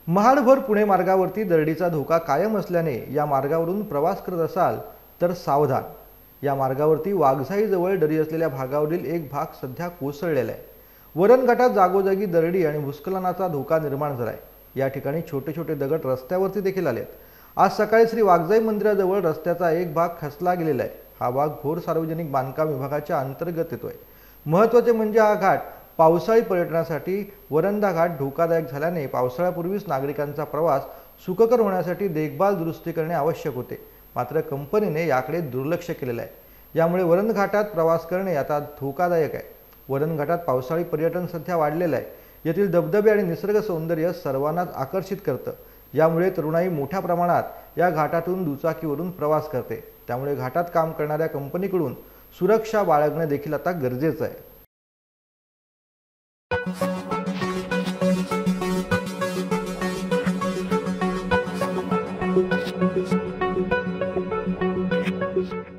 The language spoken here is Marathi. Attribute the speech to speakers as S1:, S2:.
S1: महाडभर पुणे मार्गावरती दरडीचा धोका कायम असल्याने या मार्गावरून प्रवास करत असाल तर सावधान। या मार्गावरती वाघजाईजवळ दरी असलेल्या भागावरील एक भाग सध्या कोसळलेला आहे। वरण घाटात जागोजागी दरडी आणि भूस्खलनाचा धोका निर्माण झालाय। या ठिकाणी छोटे छोटे दगड रस्त्यावरती देखील आलेत। आज सकाळी श्री वाघजाई मंदिराजवळ रस्त्याचा एक भाग खचला गेलेला आहे। हा भाग भोर सार्वजनिक बांधकाम विभागाच्या अंतर्गत येतोय। महत्त्वाचे म्हणजे हा घाट पावसाळी पर्यटनासाठी वरंधा घाट धोकादायक झाल्याने पावसाळ्यापूर्वीच नागरिकांचा प्रवास सुखकर होण्यासाठी देखभाल दुरुस्ती करणे आवश्यक होते। मात्र कंपनीने याकडे दुर्लक्ष केलेले आहे। यामुळे वरण घाटात प्रवास करणे आता धोकादायक आहे। वरण घाटात पावसाळी पर्यटन सध्या वाढलेले आहे। येथील धबधबे आणि निसर्ग सौंदर्य सर्वांनाच आकर्षित करतं। यामुळे तरुणाई मोठ्या प्रमाणात या घाटातून दुचाकीवरून प्रवास करते। त्यामुळे घाटात काम करणाऱ्या कंपनीकडून सुरक्षा बाळगणे देखील आता गरजेचं आहे।
S2: Thank you.